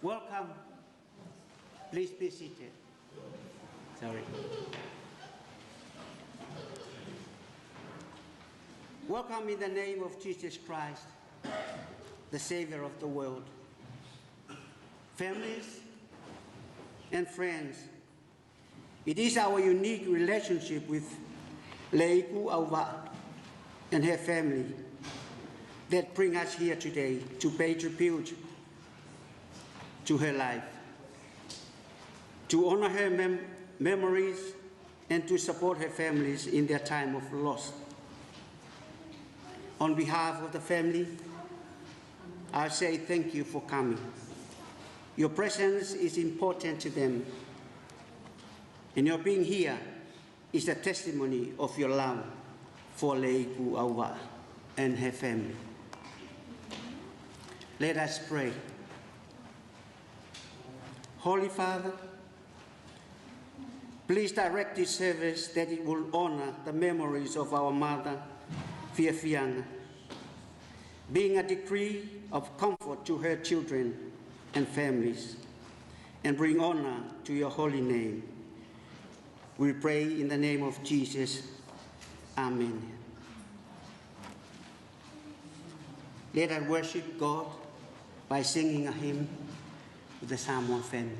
Welcome. Please be seated. Sorry. Welcome in the name of Jesus Christ, the Savior of the world. Families and friends, it is our unique relationship with Leiku Auva and her family that bring us here today to pay tribute to her life, to honor her memories, and to support her families in their time of loss. On behalf of the family, I say thank you for coming. Your presence is important to them, and your being here is a testimony of your love for Leiku Auva and her family. Let us pray. Holy Father, please direct this service that it will honor the memories of our mother, Fiafianga, being a decree of comfort to her children and families, and bring honor to your holy name. We pray in the name of Jesus. Amen. Let us worship God by singing a hymn with the Samoan family.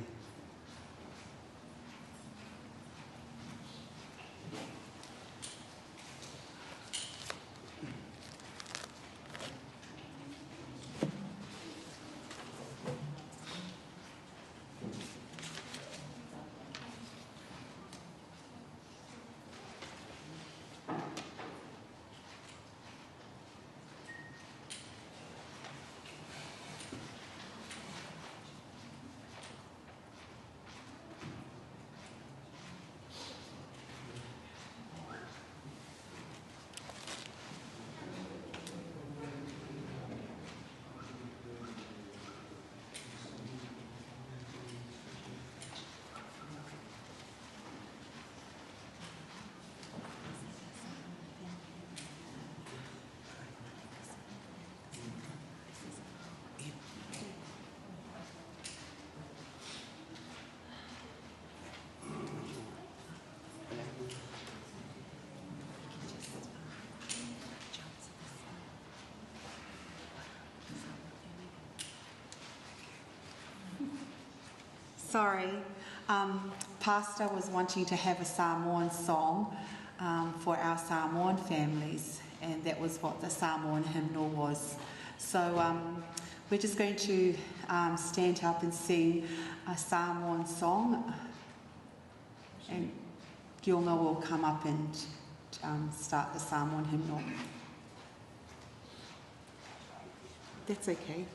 Sorry, Pastor was wanting to have a Samoan song for our Samoan families, and that was what the Samoan hymnal was. So we're just going to stand up and sing a Samoan song, and Gilma will come up and start the Samoan hymnal. That's okay.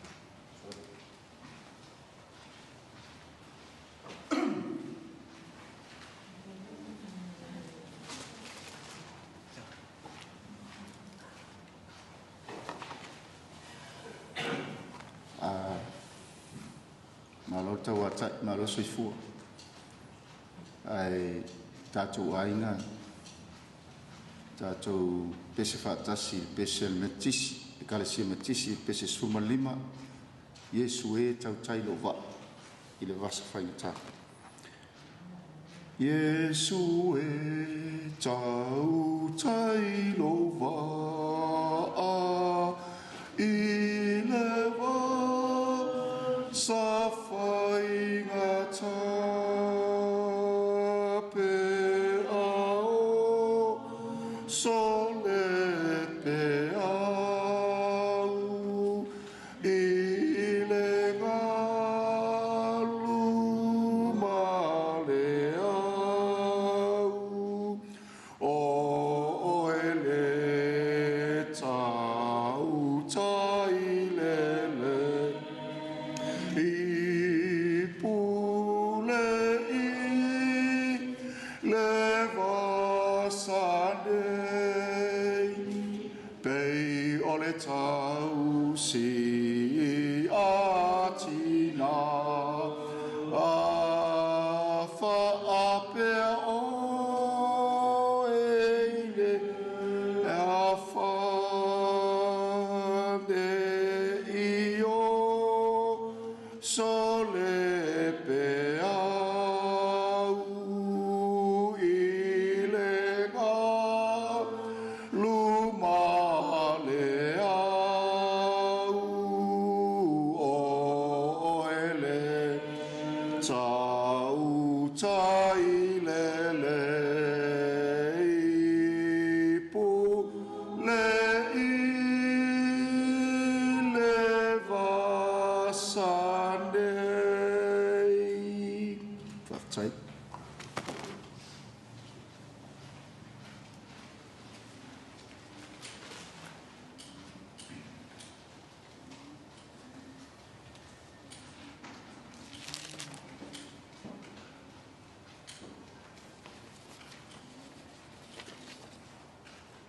Malo soifua ai tātou ainga tātou pese whaatasi pese metisi e kalesia metisi pese suma lima Yesu e tau tailo wa i le vasa whainga tā Yesu e tau tai lo va I le va sa fai ngata pe ao sole pe au I le ngalu ma le au o ele tau tai lele I pule I le vasanei pei o le tau si atina a whaapea o eile a whane I o sole pe au I le ngā luma le au o ele tau tai lele I pu le I le vasanei. Whaktai.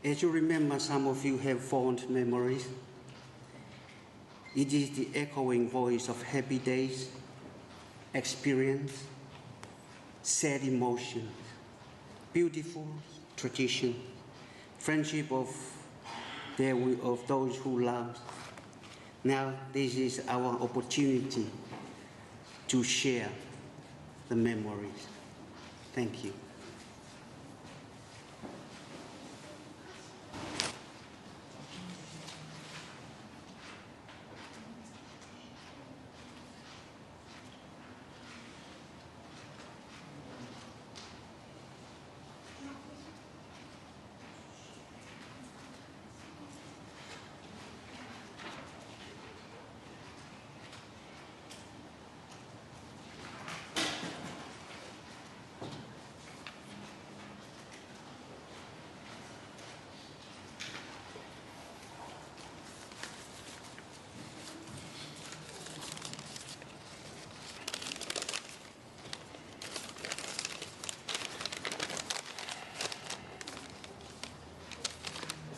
As you remember, some of you have fond memories. It is the echoing voice of happy days, experience, sad emotions, beautiful tradition, friendship of those who love. Now, this is our opportunity to share the memories. Thank you.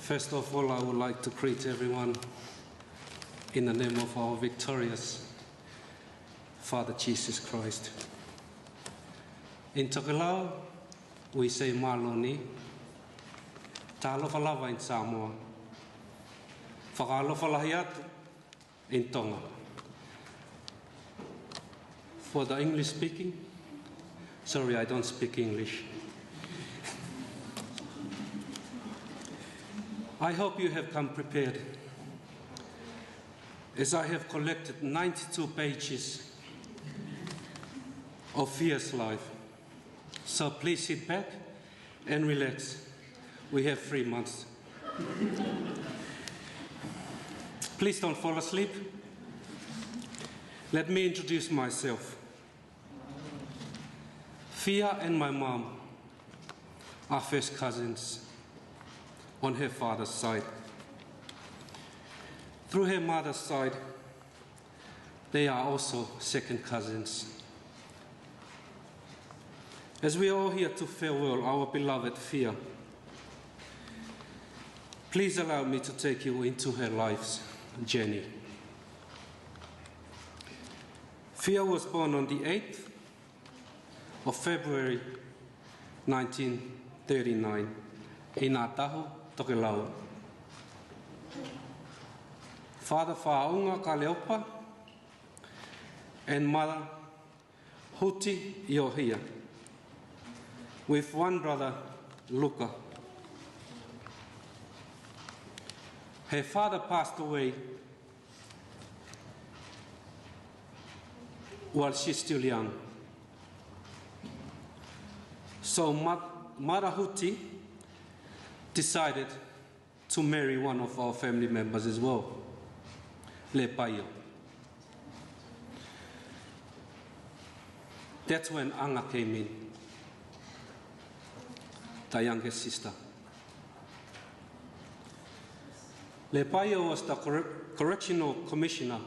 First of all, I would like to greet everyone in the name of our victorious Father Jesus Christ. In Tokelau, we say Maloni, Talofa lava in Samoa, Whakalofa lahi atu in Tonga. For the English speaking, sorry, I don't speak English. I hope you have come prepared, as I have collected 92 pages of fierce life. So please sit back and relax. We have 3 months. Please don't fall asleep. Let me introduce myself. Fia and my mom are first cousins on her father's side. Through her mother's side, they are also second cousins. As we are all here to farewell our beloved Fia, please allow me to take you into her life's journey. Fia was born on the 8th of February 1939 in Atahu, Tokelau. Father Whaunga Kaleopa and mother Huti Iohia. with one brother, Luca. Her father passed away while she's still young. So Marahuti decided to marry one of our family members as well, Lepaio. That's when Anga came in, the youngest sister. Lepaio was the correctional commissioner,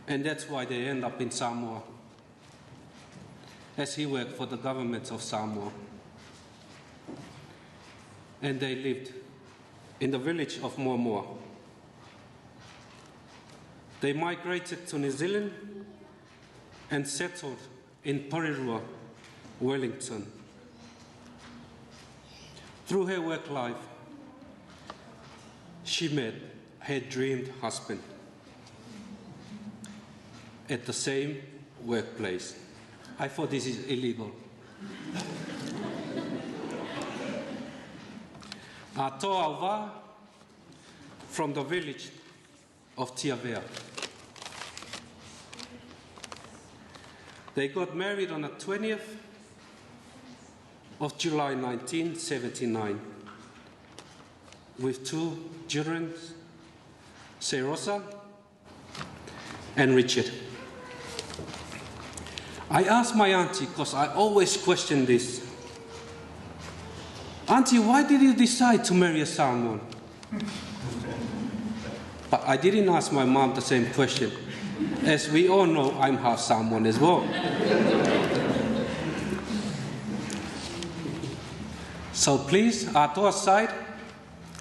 and that's why they end up in Samoa, as he worked for the government of Samoa. And they lived in the village of Momoa. They migrated to New Zealand and settled in Porirua, Wellington. Through her work life, she met her dreamed husband at the same workplace. I thought this is illegal. Toa Auva from the village of Tiavea. They got married on the 20th of July 1979 with 2 children, Serosa and Richard. I asked my auntie, because I always question this, Auntie, why did you decide to marry a Samoan? But I didn't ask my mom the same question. As we all know, I'm half Samoan as well. So please, Atoa's side,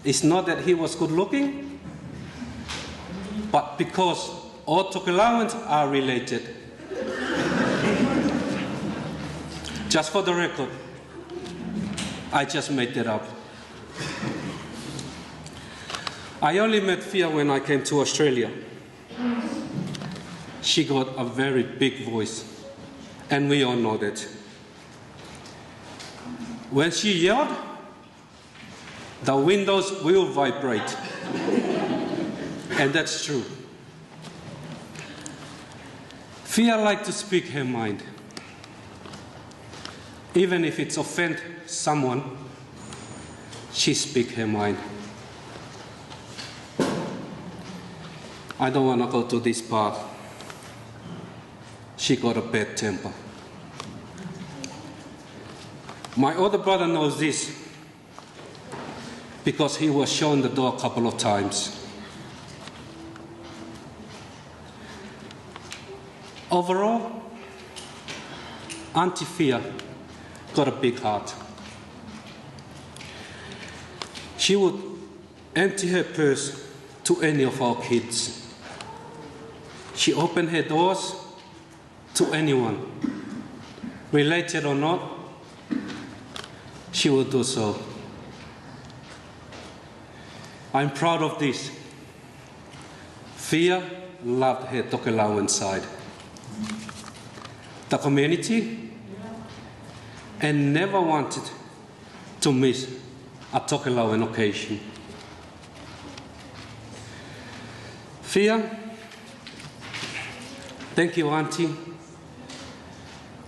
it's not that he was good looking, but because all Tokelauans are related. Just for the record, I just made that up. I only met Fia when I came to Australia. She got a very big voice, and we all know that. When she yelled, the windows will vibrate. And that's true. Fia liked to speak her mind. Even if it's offend someone, she speaks her mind. I don't want to go to this part. She got a bad temper. My older brother knows this because he was shown the door a couple of times. Overall, Auntie Fia got a big heart. She would empty her purse to any of our kids. She opened her doors to anyone, related or not, she would do so. I'm proud of this. Fia loved her Tokelauan side, the community, and never wanted to miss a Tokelauan occasion. Fia, thank you, Auntie,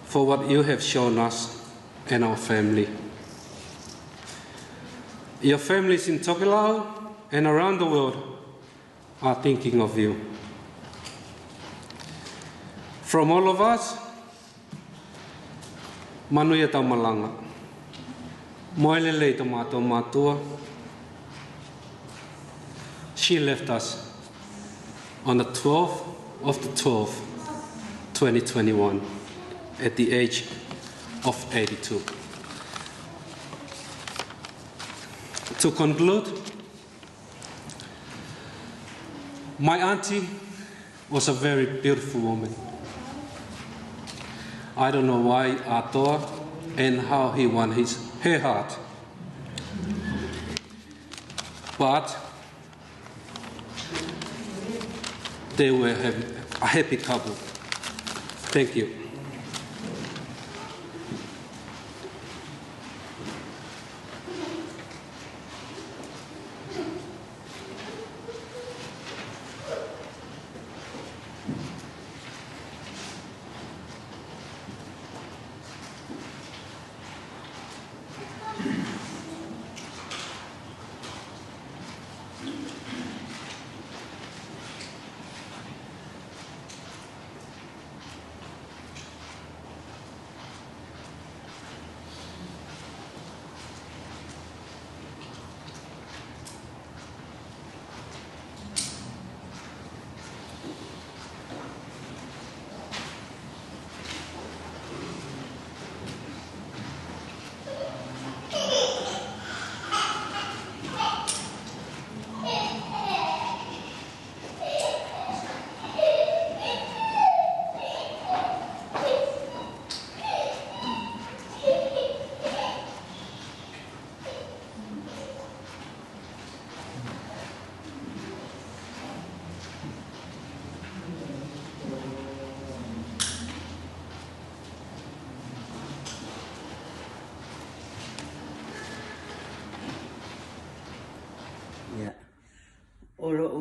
for what you have shown us and our family. Your families in Tokelau and around the world are thinking of you. From all of us, manuia tau malanga. Moelele tomato matua. She left us on the 12th of the 12th, 2021, at the age of 82. To conclude, my auntie was a very beautiful woman. I don't know why Atoa and how he won her heart. But they were a happy couple. Thank you.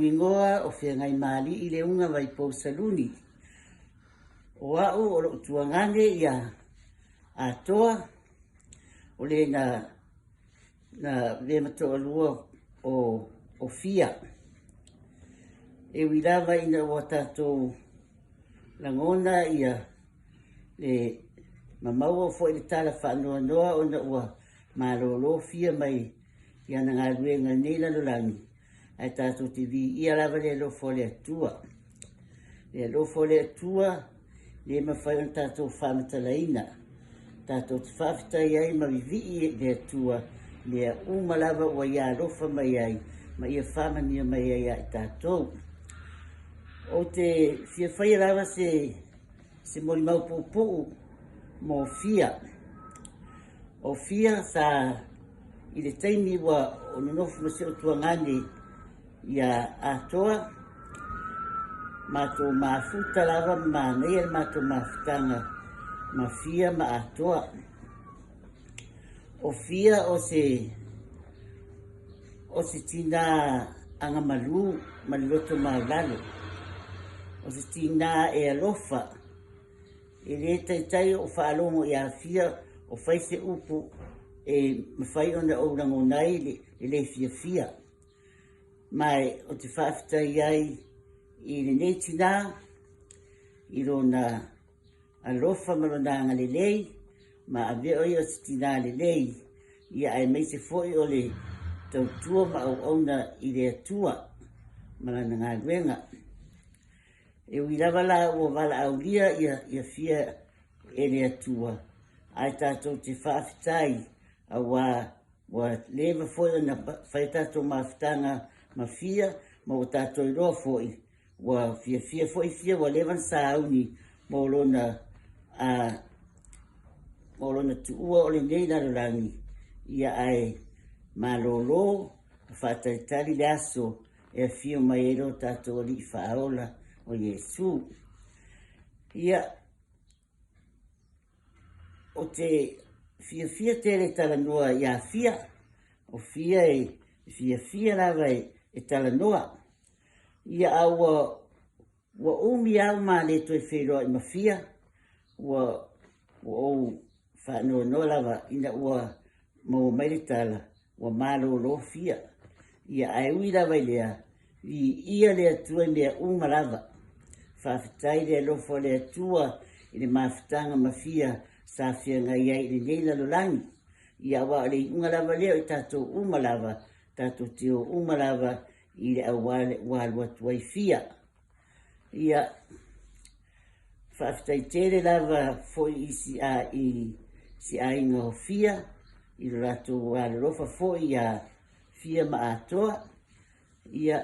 ingoa o whea ngai mali i le unga vai pou saluni. O au o lo tuangane ia a toa o le na vema toa lua o fia. E wilawa ina o tatou langona ia le mamaua fo i le tala whanua noa o na ua malolo fia mai ia na ngā ruenga nei lanolangi. Ai tātou te vi ia lava le lofo le atua. Le lofo le atua le mawhai on tātou whamatalaina. Tātou te whawhitai ai ma vivi le atua le uma lava ua ia lofa mai ai ma ia whamania mai ai ai tātou. O te fia whai lava se mori mau pōpō mo fia. O fia sa i le taimi wa o nonofu ma se o tuangane ia atoa. Mātou mafuta lava ma neia mātou mafutanga ma fia ma atoa. O fia o se tina anga malu ma loto ma lalo. O se tina e alofa. E le taitai o whaalongo i a fia o whai se upu e mawhai ona o rangonai le fia. Mai o te whaafitai ai i le nei tina, i rona alofa ma rona anga le lei, ma a veo i o se tina le lei, ia ai mai se foi o le tautua ma au auna i le atua, ma lana ngā ruenga. E uirawa la ua wala aulia ia fia e le atua. Ai tātou te whaafitai a wa lewa foi o na whai tātou mawhitanga ma fia, ma o tātou i roa foi. Wa fia foi fia wa lewan sa auni mo lona tuua o le nei narolangi. Ia ai malolo, whataitari le aso e fia mai ero tātou li whaola o Iesu. Ia o te fia tere tala noa ia fia, o fia lava e tala noa. Ia au wa umi au ma le toi wheroa i ma fia, wa o whanua noa lava ina ua mau maire tala, wa malo lo fia. Ia ai ui lava i lea, ia lea tua lea uma lava. Whawhitai lea lofo lea tua i le mawhitanga ma fia, sa fia ngai ai le neila lolangi. Ia wa le unga lava leo i tātou uma lava, tātou teo uma lava i le au walua tuai fia. Ia whawhitai tere lava foi i si a inga ho fia, i lo rato wale rofa foi a fia ma atoa. Ia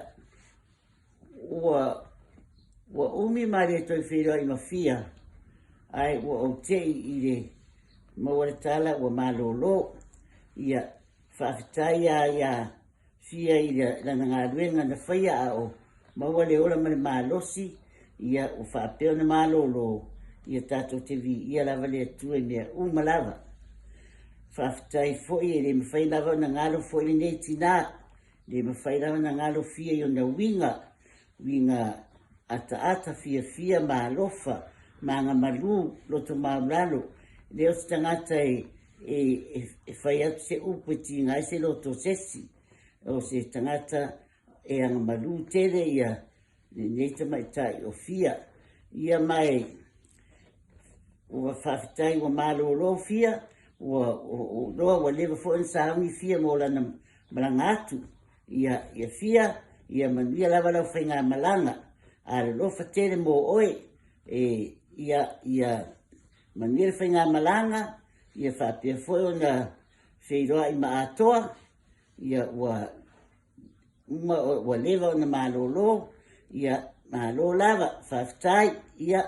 ua umi mare toi whiroa i ma fia, ai ua o tei i le mawara tala ua malolo. Ia whawhitai ia fia i lana ngā ruenga na whaia ao, maua le ola male malosi, ia o whaapeo na malolo, ia tātou te vi, ia lava le atua mea uma lava. Whawhitai foi e le mawhai lava na ngalo foi le nei tina, le mawhai lava na ngalo fia i o na winga ata fia malofa, manga malu, loto maulalo, leo se tangata e whai atu se upu ti ngai se loto sesi, o se tangata e anga malu tere ia neita mai tai o fia. Ia mai ua whawhitai ua malolo fia, ua roa lewa fo en saungi fia mo lana malanga atu. Ia fia, ia manuia lava lau whainga malanga, a le lofa tere mo oe, ia manuia whainga malanga, ia whapia fo na wheiroa i maatoa, ia ua lewa o na malolo, ia malo lava, whawhitai, ia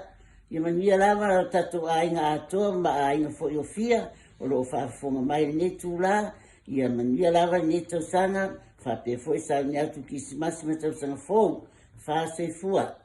manuia lava o tatou ainga atoa, ma ainga fo i o fia, o loo whaafonga mai le netu la, ia manuia lava le netu sanga, whapia fo i sauni atu kisimasi ma tau sanga fou, whaasefua.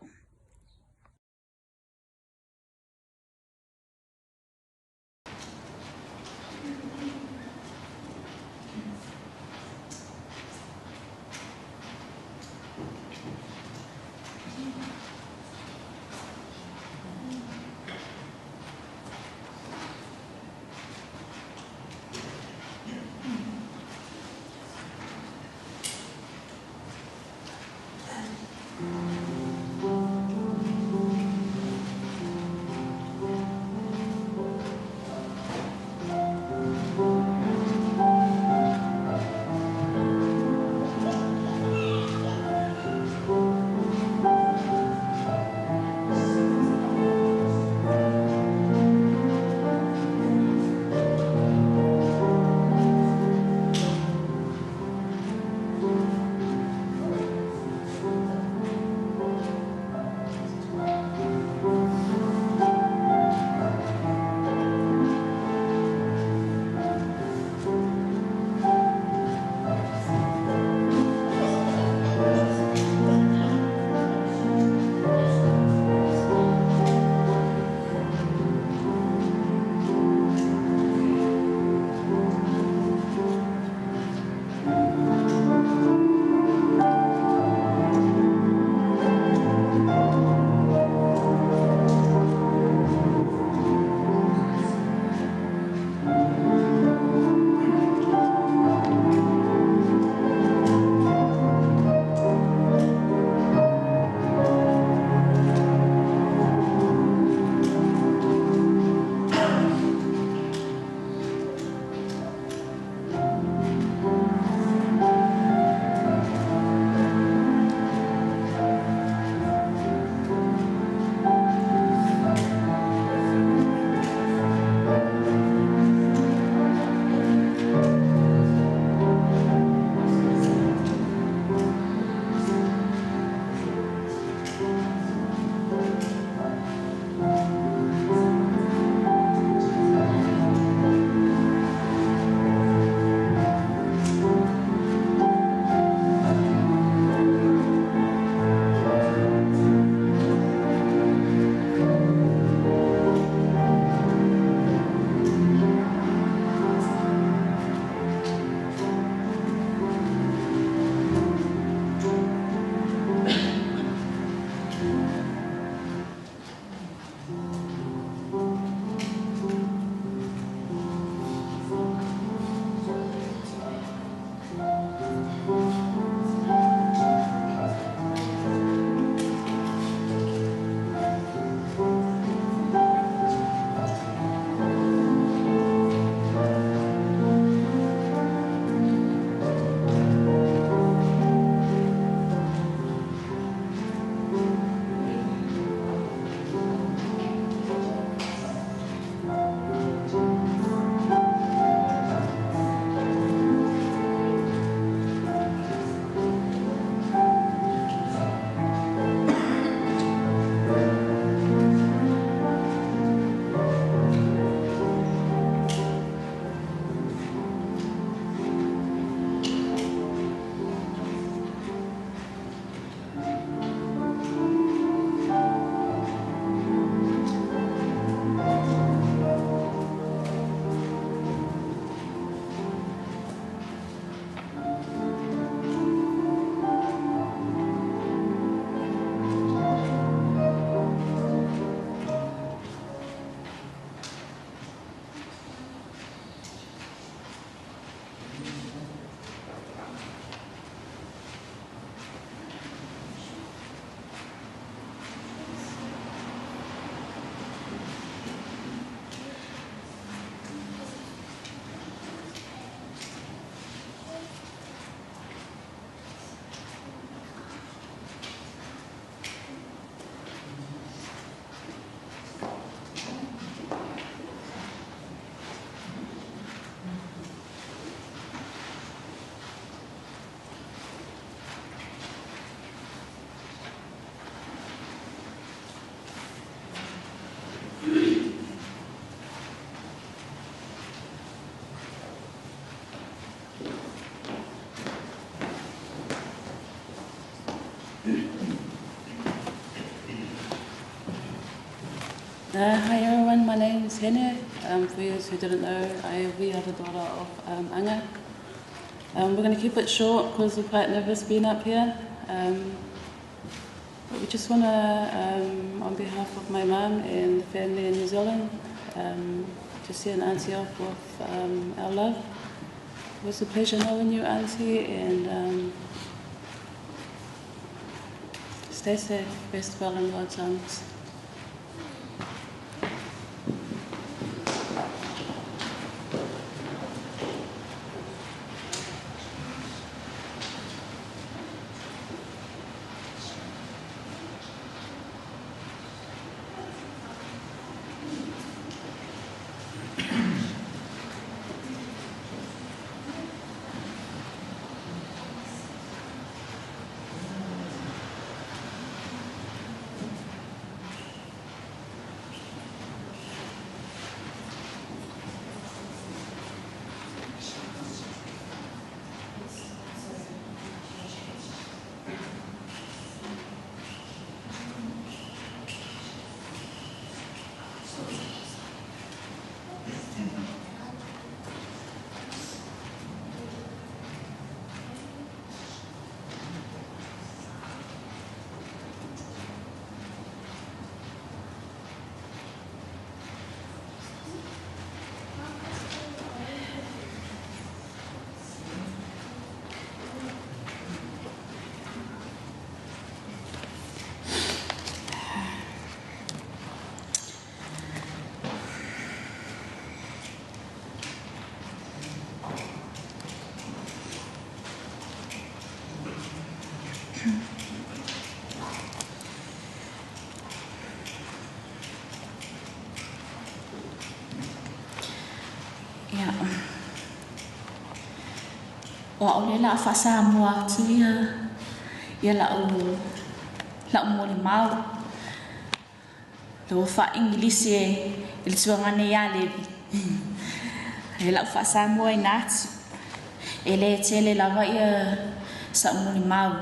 Hi everyone, my name is Hene. For those who didn't know, we are the daughter of Anga. We're going to keep it short because we're quite nervous being up here. But we just want to, on behalf of my mum and the family in New Zealand, just send Auntie off with our love. It was a pleasure knowing you, Auntie, and stay safe, rest well in God's arms. Wa ole la fa sa mo atu ya la mo le mau lo fa English il suangane ya le la fa sa mo inat ele tele la va ya sa mo le mau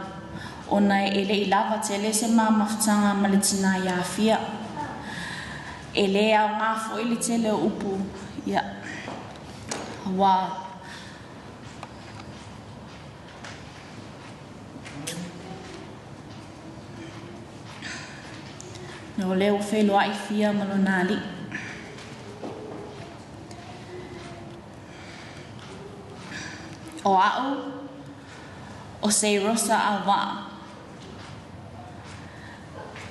ona ele lava tele se mama ftanga malitina ya fia ele a ngafo ele tele upu ya wa no leo felo ai fia malonali o au o se rosa awa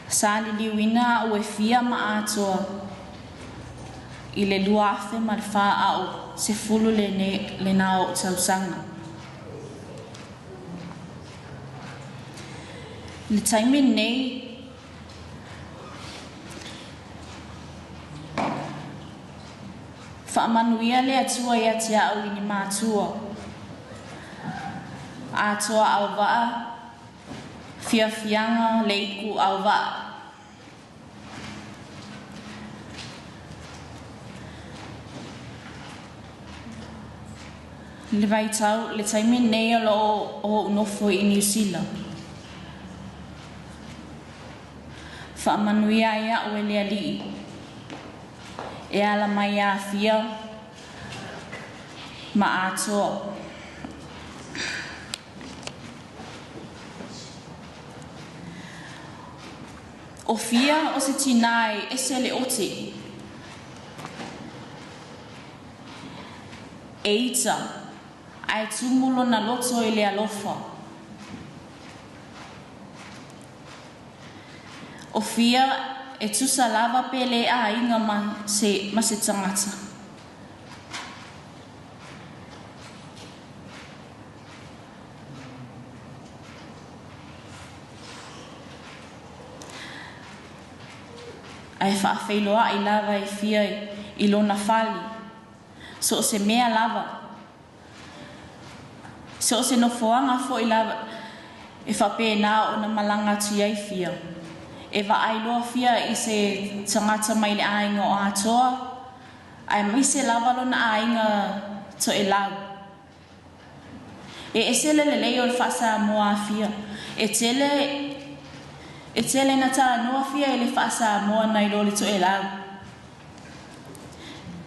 sali liwina o fia ma atoa ile lua afe malfa au se fulu le nao tausanga le taimi nei Whaamanuia le atua ia te au ini mātua. Atoa au waa, whiawhianga le iku au waa. Le vaitau, le taimi nei alo o unofo i New Zealand. Whaamanuia ia o ele alii. E ala mai a fia ma ato o fia o se tinai e se le oti e ita ai tumulo na loto i le alofa o fia e tusa lava pele a inga ma se tangata. Ai whaawhailoa i lava i fia i lona whali. So se mea lava. So se no foanga fo i lava e whapena o na malanga tu i fia. E ailoa fia i se tangata mai le ainga o atoa, ai mai se lavalo na ainga to e lau. E sele le leo le whasa moa fia. E tele na tala noa fia e le whasa moa nai lo le to e lau.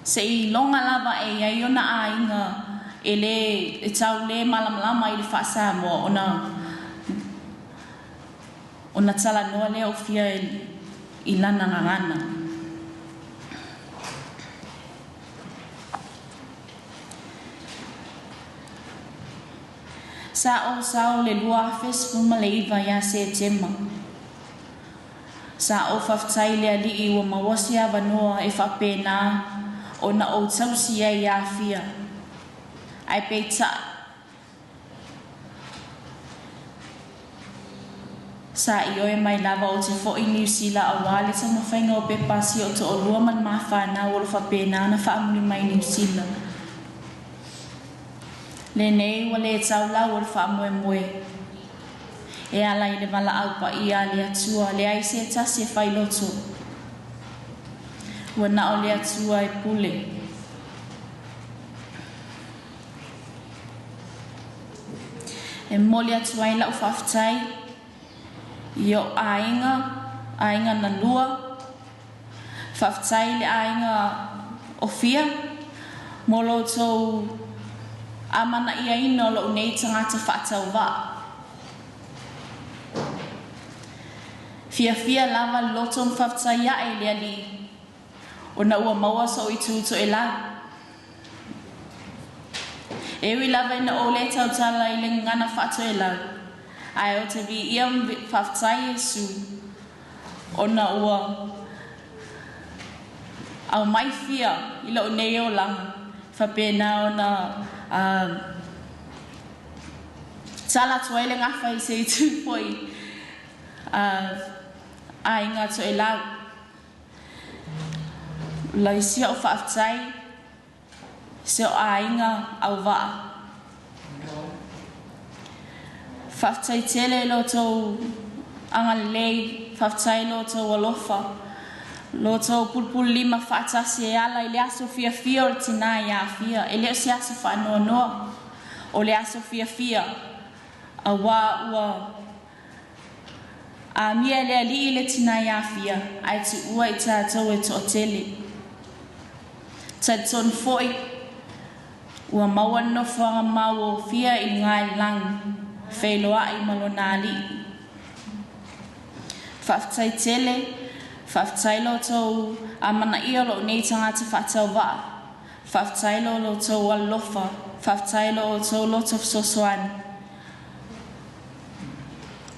Se I longa lava e ai ona ainga e le e tau le malamalama I le whaasamoa ona tala noa le o fia I lana ngangana. Sa o sao le lua fes fuma le iwa ia se tema. Sa o whaftai le ali I wa mawasi a wanoa e whapena o na o tausi ai ia fia. Ai peita. Sa I oe mai lava o te fo I New Zealand a wale ta mawhainga o pepasi o to o lua man mawhana o le whapena na whaamuli mai New Zealand. Le nei wa le tau lau o le whaamoe moe. E ala I le mala au pa I a le atua le ai se tasi e whailoto. Wa na o le atua e pule. E moli atua I lau whaftai. Io ainga na lua. Whaftai le ainga o fia. Molo tau amana ia ino lo nei tangata whaatau wa. Fia lava loton whaftai ia e le ali. O na ua maua so I tuto e lau. Ewi lava ina o le tau tala I le ngana whaato e lau. Ai o te vi ia whaftai e su. O na ua au mai fia I lo nei o langa. Whapena o na tala toa le ngafa I se tupoi a inga to e lau. Laisia o whaftai se o a inga au waa. Whaftai tele lo tau anga lei, whaftai lo tau alofa. Lo tau pulpul lima whaatasi e ala I le aso fia o le tina I a fia. E leo si aso whaanoa noa o le aso fia. A wā ua a mia le ali I le tina I a fia. Ai tu ua I tātou e to tele. Tad ton foi ua maua no whanga mau o fia I ngai lang. Whailoa I malonali. Whaftai tele. Whaftai lo tau amana ia lo nei tangata whaatau waa. Whaftai lo tau alofa. Whaftai lo tau lotof sosoan.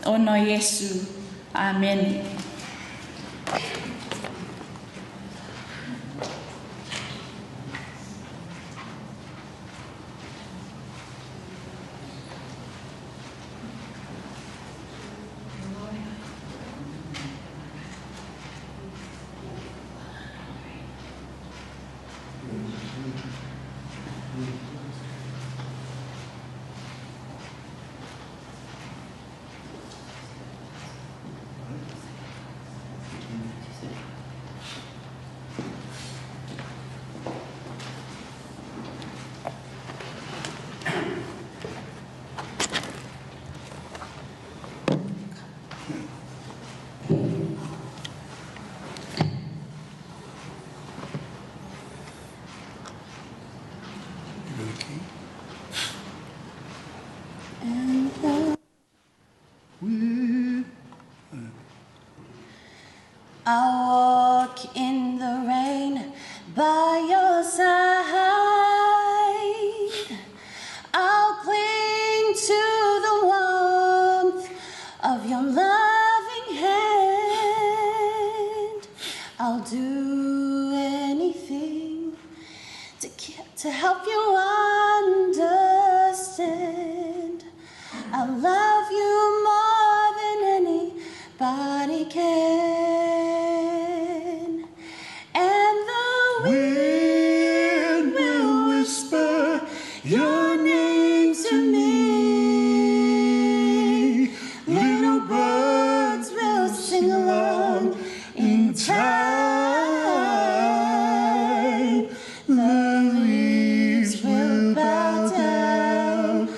Ono Yesu. Amen. I'll walk in the rain by your side. I'll cling to the warmth of your loving hand. I'll do anything to help you understand. I love you more than anybody can. And the wind will whisper your name to me. Little birds will sing along in time. The leaves will bow down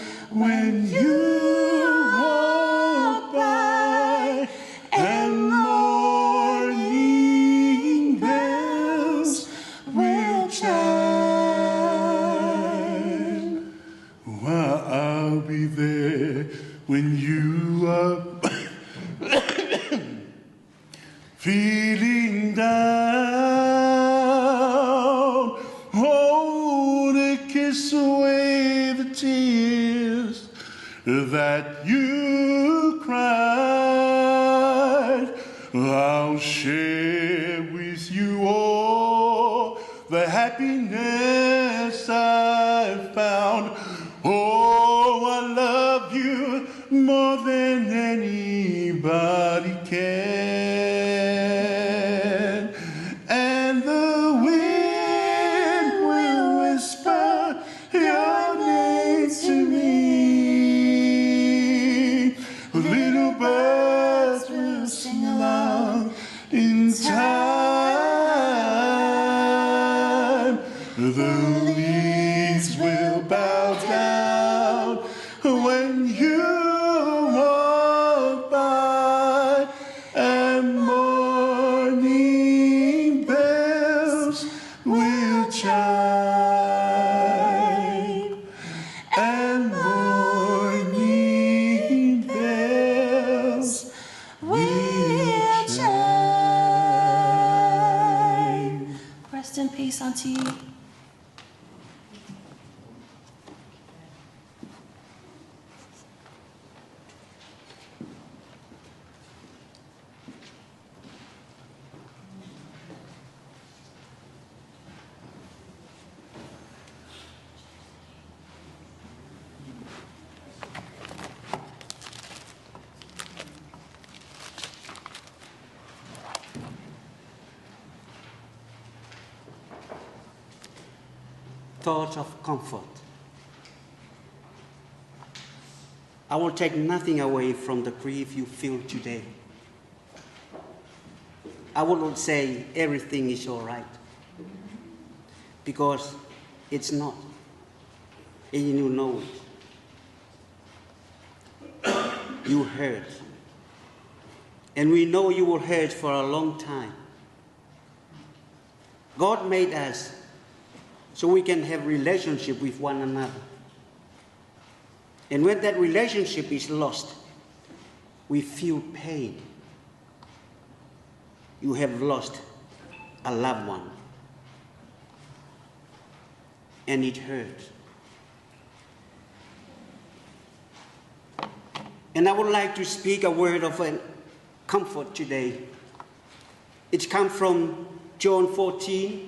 when you are feeling down. Oh, to kiss away the tears that you cried. I'll share with you all the happiness I've found. Oh, I love you more than anybody can. And the wind will whisper your name to me. Little birds will sing along in time. The leaves will bow down when you walk by, and morning bells will chime, and morning bells will chime. Rest in peace unto you. Thoughts of comfort. I will take nothing away from the grief you feel today. I will not say everything is all right, because it's not, and you know it. You hurt, and we know you will hurt for a long time. God made us so we can have relationship with one another. And when that relationship is lost, we feel pain. You have lost a loved one, and it hurts. And I would like to speak a word of comfort today. It comes from John 14,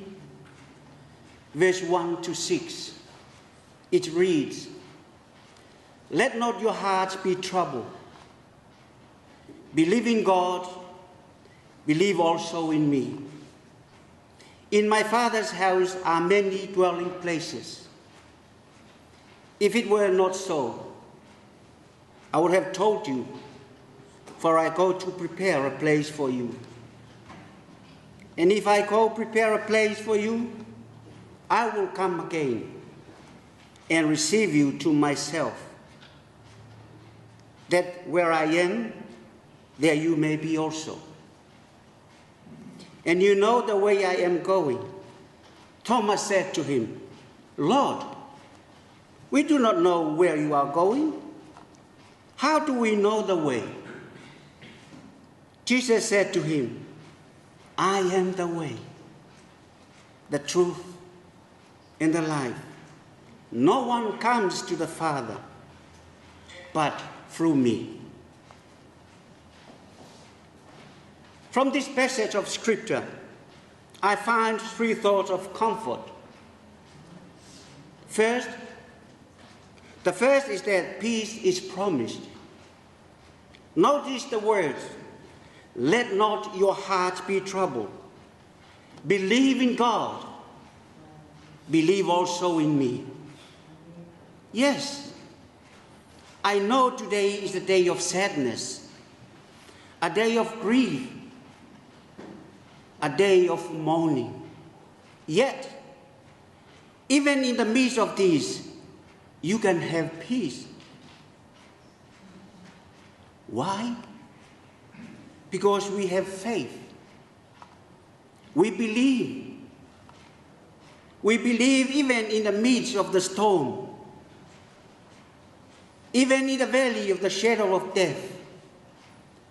verse 1 to 6. It reads, "Let not your hearts be troubled. Believe in God, believe also in me. In my Father's house are many dwelling places. If it were not so, I would have told you, for I go to prepare a place for you. And if I go prepare a place for you, I will come again and receive you to myself, that where I am, there you may be also. And you know the way I am going." Thomas said to him, "Lord, we do not know where you are going. How do we know the way?" Jesus said to him, "I am the way, the truth, and the life. No one comes to the Father but through me." From this passage of Scripture, I find three thoughts of comfort. First, the first is that peace is promised. Notice the words, "Let not your hearts be troubled. Believe in God. Believe also in me." Yes, I know today is a day of sadness, a day of grief, a day of mourning. Yet, even in the midst of these, you can have peace. Why? Because we have faith. We believe. We believe even in the midst of the storm. Even in the valley of the shadow of death,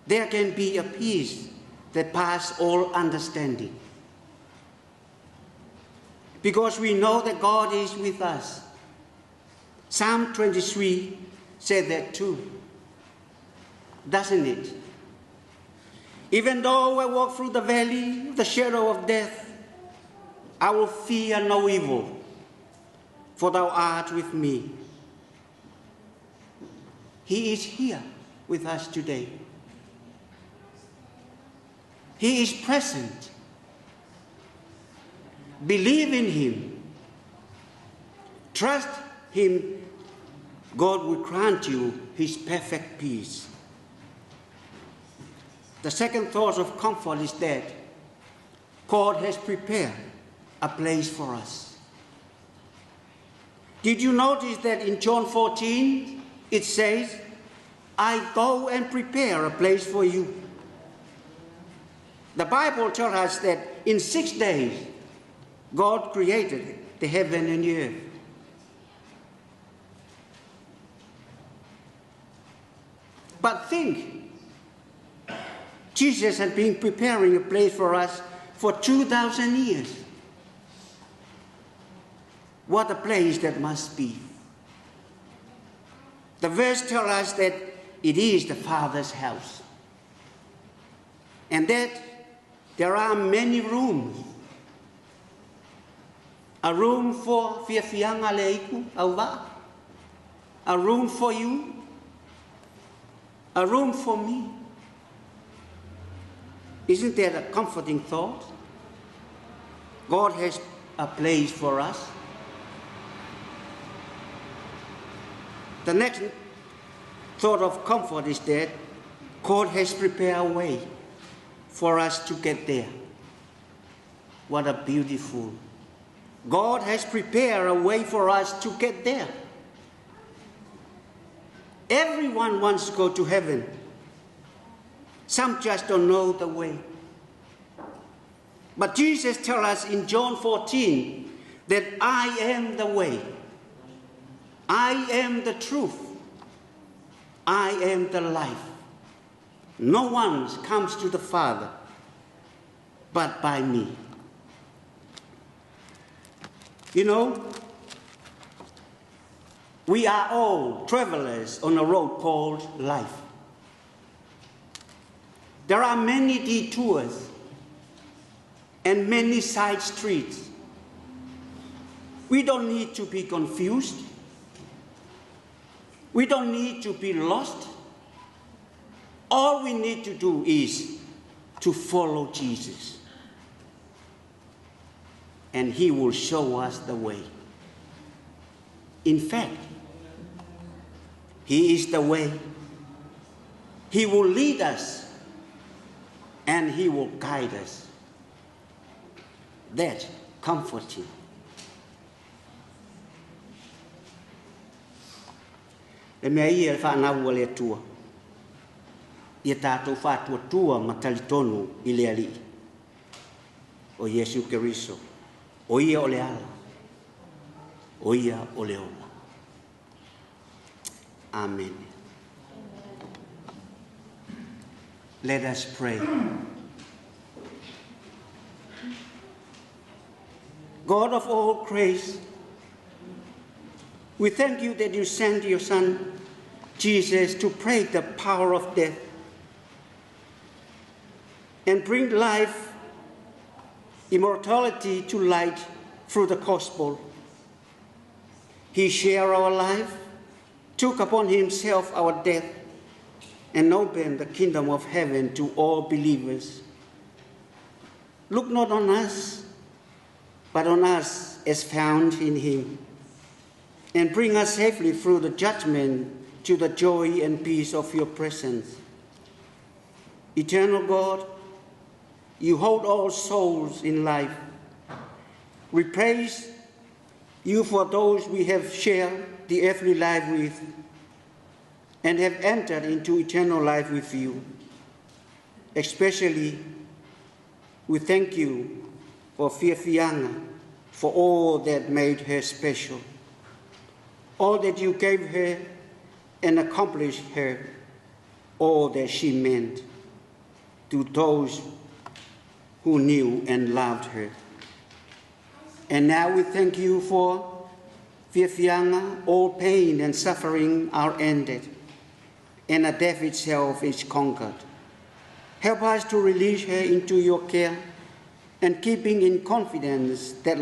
there can be a peace that passes all understanding. Because we know that God is with us. Psalm 23 said that too, doesn't it? Even though I walk through the valley of the shadow of death, I will fear no evil, for thou art with me. He is here with us today. He is present. Believe in him. Trust him. God will grant you his perfect peace. The second thought of comfort is that God has prepared a place for us. Did you notice that in John 14 it says, I go and prepare a place for you? The Bible tells us that in 6 days God created the heaven and the earth. But think, Jesus has been preparing a place for us for 2,000 years. What a place that must be. The verse tells us that it is the Father's house. And that there are many rooms. A room for Fiafianga Leiku, Auva. A room for you. A room for me. Isn't that a comforting thought? God has a place for us. The next thought of comfort is that God has prepared a way for us to get there. What a beautiful. God has prepared a way for us to get there. Everyone wants to go to heaven. Some just don't know the way. But Jesus tells us in John 14 that I am the way. I am the truth. I am the life. No one comes to the Father but by me. You know, we are all travelers on a road called life. There are many detours and many side streets. We don't need to be confused. We don't need to be lost. All we need to do is to follow Jesus. And he will show us the way. In fact, he is the way. He will lead us and he will guide us. That comforting. Le mea ia whanau le atua. Ia tātou whātua tua matalitonu I le ali. O Yesu Keriso. O ia o le ala. O ia o le ola. Amen. Let us pray. God of all grace, we thank you that you sent your Son, Jesus, to break the power of death and bring life, immortality to light through the gospel. He shared our life, took upon himself our death, and opened the kingdom of heaven to all believers. Look not on us, but on us as found in him, and bring us safely through the judgment to the joy and peace of your presence. Eternal God, you hold all souls in life. We praise you for those we have shared the earthly life with and have entered into eternal life with you. Especially, we thank you for Fiafianga, for all that made her special, all that you gave her and accomplish her all that she meant to those who knew and loved her. And now we thank you for Fiafianga. All pain and suffering are ended, and the death itself is conquered. Help us to release her into your care, and keeping in confidence that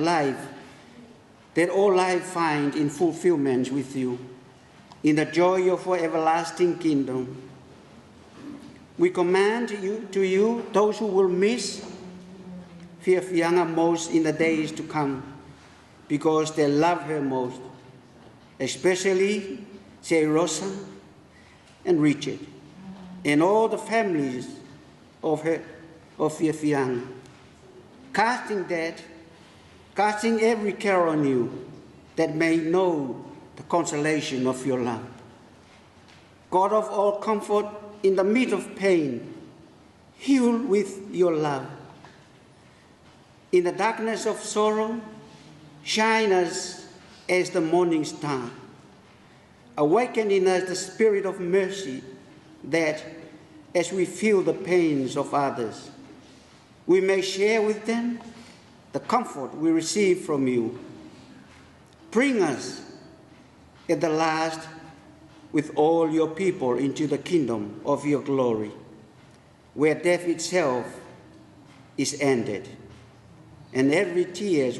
all life find in fulfillment with you, in the joy of your everlasting kingdom. We command to you those who will miss Fiafianga most in the days to come, because they love her most, especially Say Rosa and Richard, and all the families of Fiafianga, casting every care on you, that may know the consolation of your love. God of all comfort, in the midst of pain, heal with your love. In the darkness of sorrow, shine us as the morning star. Awaken in us the spirit of mercy, that as we feel the pains of others, we may share with them the comfort we receive from you. Bring us at the last with all your people into the kingdom of your glory, where death itself is ended, and every tear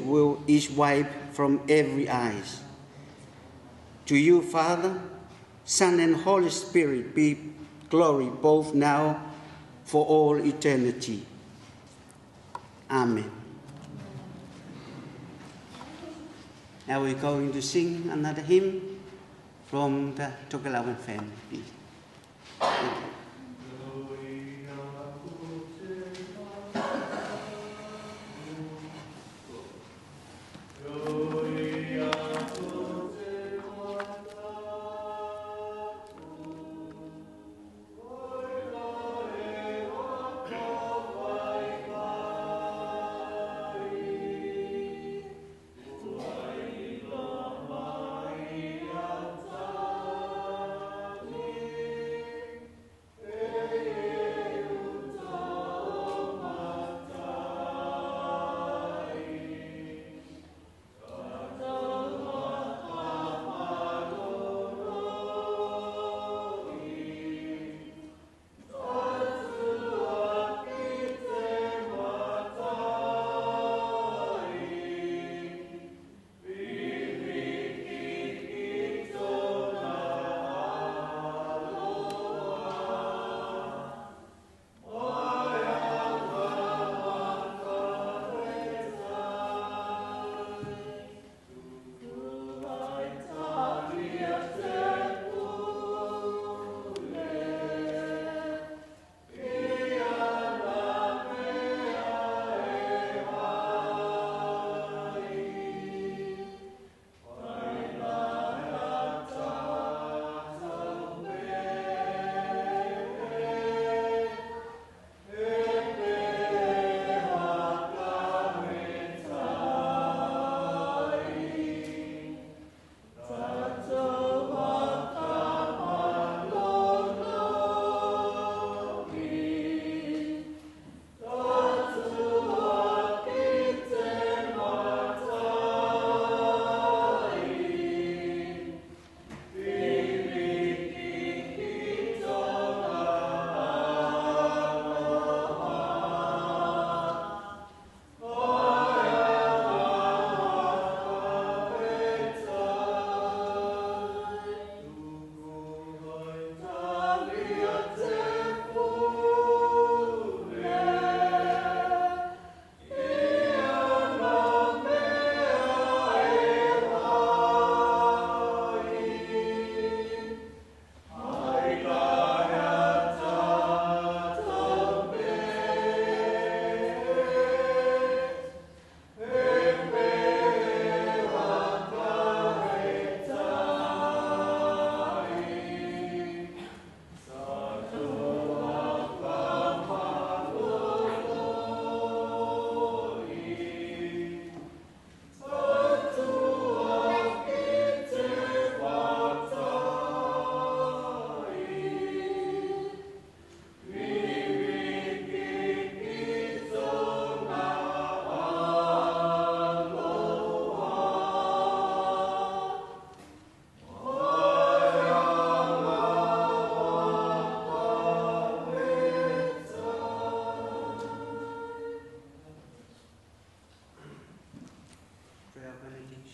is wiped from every eyes. To you, Father, Son, and Holy Spirit, be glory both now for all eternity. Amen. Now we're going to sing another hymn from the Tokelauan family. Thank you.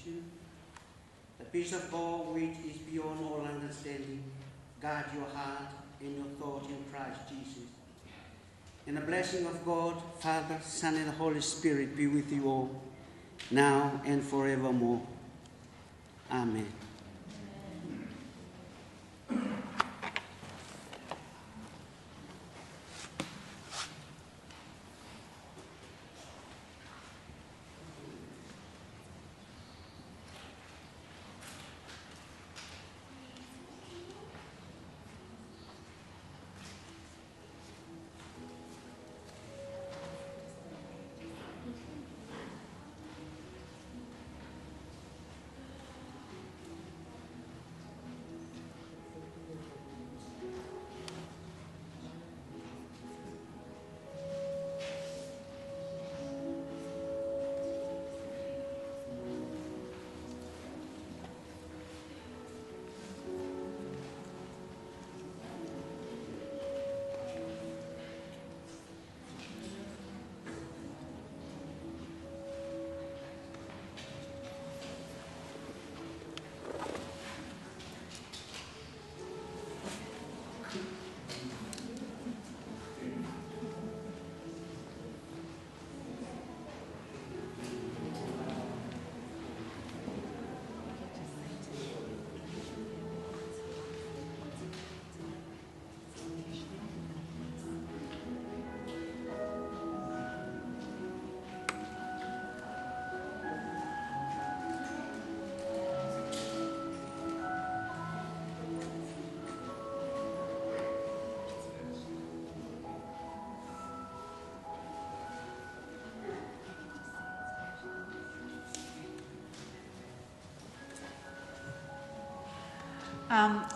salvation. The peace of God, which is beyond all understanding, guard your heart and your thought in Christ Jesus. And the blessing of God, Father, Son, and the Holy Spirit be with you all, now and forevermore. Amen.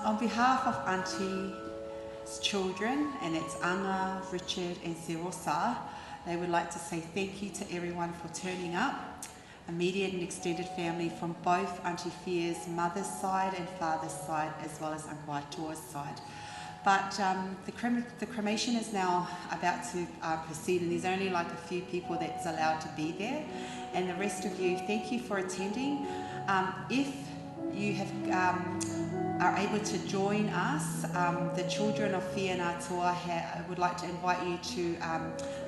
On behalf of Auntie's children, and it's Anga, Richard and Serosa, they would like to say thank you to everyone for turning up, immediate and extended family from both Auntie Fia's mother's side and father's side, as well as Uncle Atua's side. But the cremation is now about to proceed, and there's only like a few people that's allowed to be there. And the rest of you, thank you for attending. If you are able to join us, the children of Fia and Atua would like to invite you to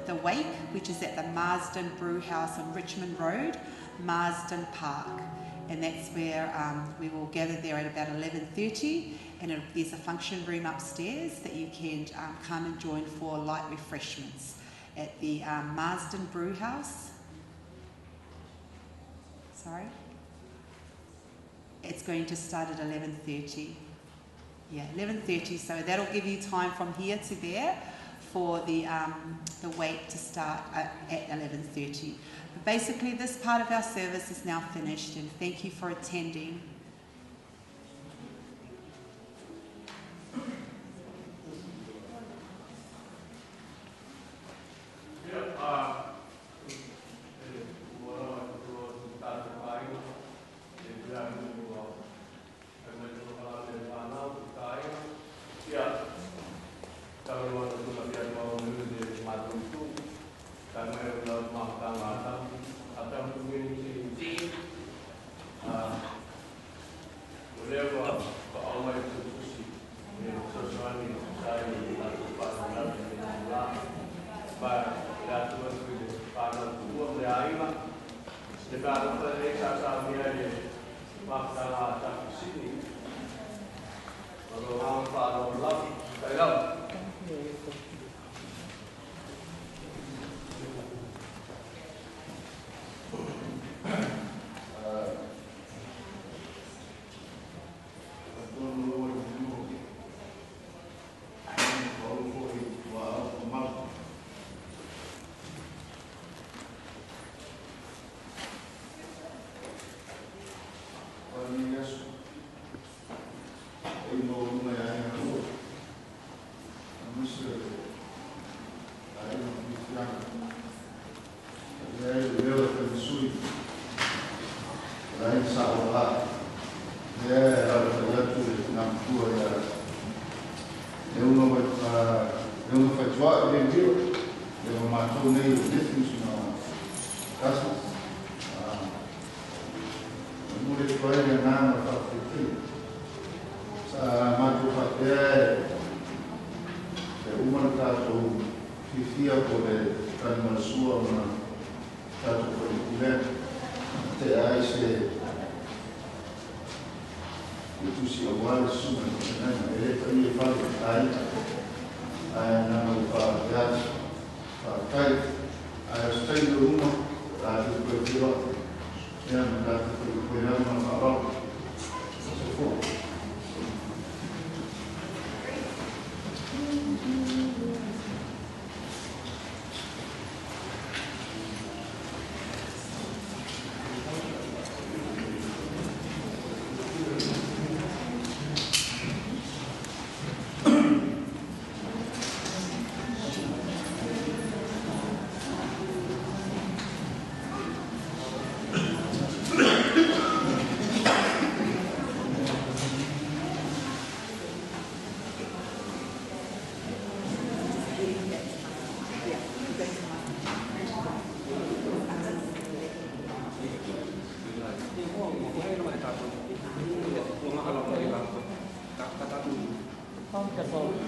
the wake, which is at the Marsden Brew House on Richmond Road, Marsden Park. And that's where we will gather there at about 11:30, and there's a function room upstairs that you can come and join for light refreshments at the Marsden Brew House. Sorry? It's going to start at 11:30. Yeah, 11:30. So that'll give you time from here to there for the wake to start at 11:30. But basically, this part of our service is now finished, and thank you for attending. mure koe na nāma whakiti. Sa mātu whakea e umana tātou whiwhia ko le kanima sua ma tātou whaikule. Te ai se i tusi a wale suma i kanana. E reka i e whale ai. Ai nana u whakeas. Whakai. Ai a stai no uma. Tātou koe whiwa. Ea ma tātou koe rama whaarau. Se fō. Không,